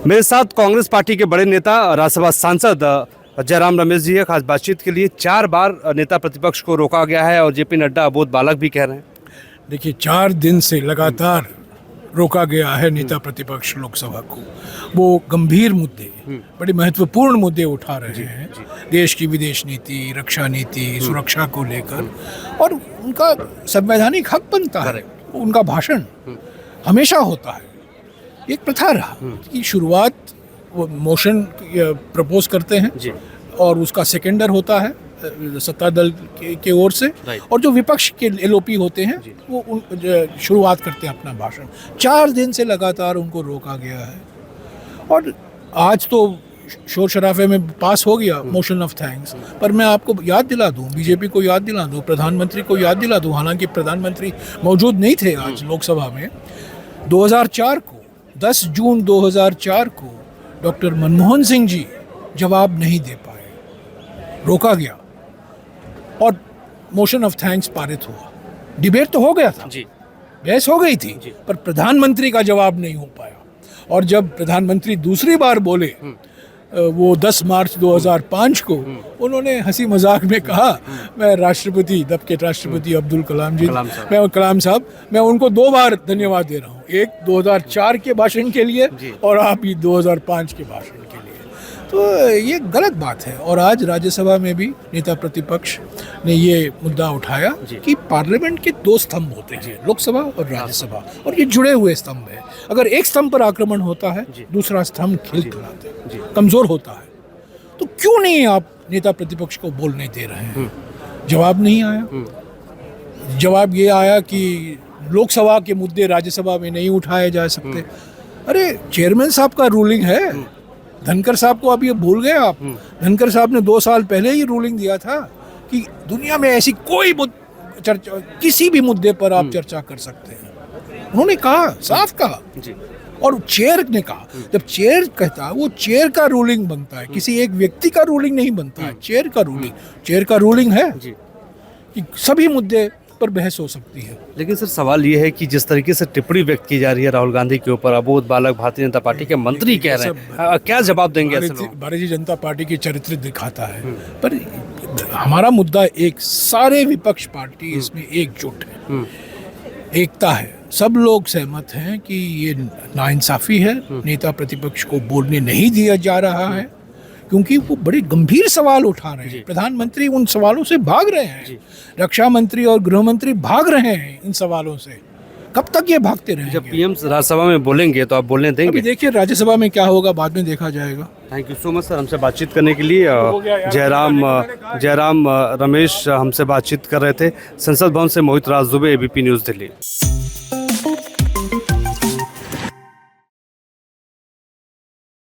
मेरे साथ कांग्रेस पार्टी के बड़े नेता राज्यसभा सांसद जयराम रमेश जी है। खास बातचीत के लिए 4 बार नेता प्रतिपक्ष को रोका गया है और जेपी नड्डा अबोध बालक भी कह रहे हैं। देखिए, 4 दिन से लगातार रोका गया है नेता प्रतिपक्ष लोकसभा को। वो गंभीर मुद्दे, बड़े महत्वपूर्ण मुद्दे उठा रहे हैं, देश की विदेश नीति, रक्षा नीति, सुरक्षा को लेकर, और उनका संवैधानिक हक बनता है। उनका भाषण हमेशा होता है। एक प्रथा रहा कि शुरुआत वो मोशन प्रपोज करते हैं और उसका सेकेंडर होता है सत्ता दल के ओर से, और जो विपक्ष के एलओपी होते हैं वो शुरुआत करते हैं अपना भाषण। 4 दिन से लगातार उनको रोका गया है और आज तो शोर शराफे में पास हो गया मोशन ऑफ थैंक्स। पर मैं आपको याद दिला दूं, बीजेपी को याद दिला दूं, प्रधानमंत्री को याद दिला दूं, हालांकि प्रधानमंत्री मौजूद नहीं थे आज लोकसभा में। 2004 को 10 जून 2004 को डॉक्टर मनमोहन सिंह जी जवाब नहीं दे पाए, रोका गया और मोशन ऑफ थैंक्स पारित हुआ। डिबेट तो हो गया था, बहस हो गई थी, पर प्रधानमंत्री का जवाब नहीं हो पाया। और जब प्रधानमंत्री दूसरी बार बोले वो 10 मार्च 2005 को, उन्होंने हंसी मजाक में कहा, मैं राष्ट्रपति, तब के राष्ट्रपति अब्दुल कलाम जी, मैं कलाम साहब, मैं उनको 2 बार धन्यवाद दे रहा हूँ, एक 2004 के भाषण के लिए और आप ये 2005 के भाषण के लिए। तो ये गलत बात है। और आज राज्यसभा में भी नेता प्रतिपक्ष ने ये मुद्दा उठाया कि पार्लियामेंट के 2 स्तंभ होते हैं, लोकसभा और राज्यसभा, और ये जुड़े हुए स्तंभ है। अगर एक स्तंभ पर आक्रमण होता है, दूसरा स्तंभ खिलखिलाता है, कमजोर होता है। तो क्यों नहीं आप नेता प्रतिपक्ष को बोलने दे रहे हैं? जवाब नहीं आया। जवाब ये आया कि लोकसभा के मुद्दे राज्यसभा में नहीं उठाए जा सकते। अरे, चेयरमैन साहब का रूलिंग है। धनखड़ साहब को अब ये भूल गए आप? धनखड़ साहब ने 2 साल पहले ही रूलिंग दिया था कि दुनिया में ऐसी कोई चर्चा, किसी भी मुद्दे पर आप चर्चा कर सकते हैं। उन्होंने कहा, साफ कहा। और चेयर ने कहा, जब चेयर कहता है, वो चेयर का रूलिंग बनता है, किसी एक व्यक्ति का रूलिंग नहीं बनता है। चेयर का रूलिंग है कि सभी मुद्दे पर बहस हो सकती है। लेकिन सर, सवाल ये है कि जिस तरीके से टिप्पणी व्यक्त की जा रही है राहुल गांधी के ऊपर, अबोध बालक भारतीय जनता पार्टी के मंत्री कह रहे हैं, क्या जवाब देंगे? भारतीय जनता पार्टी की चरित्र दिखाता है। पर हमारा मुद्दा एक, सारे विपक्ष पार्टी इसमें एकजुट है, एकता है, सब लोग सहमत हैं कि ये नाइंसाफी है, नेता प्रतिपक्ष को बोलने नहीं दिया जा रहा है, क्योंकि वो बड़े गंभीर सवाल उठा रहे हैं। प्रधानमंत्री उन सवालों से भाग रहे हैं, रक्षा मंत्री और गृह मंत्री भाग रहे हैं इन सवालों से। कब तक ये भागते रहेंगे? जब पीएम राज्यसभा में बोलेंगे तो आप बोलने देंगे? अभी देखिए राज्यसभा में क्या होगा, बाद में देखा जाएगा। Thank you so much sir, हमसे बातचीत करने के लिए। जयराम रमेश हमसे बातचीत कर रहे थे। संसद भवन से मोहित राज दुबे, एबीपी न्यूज़ दिल्ली।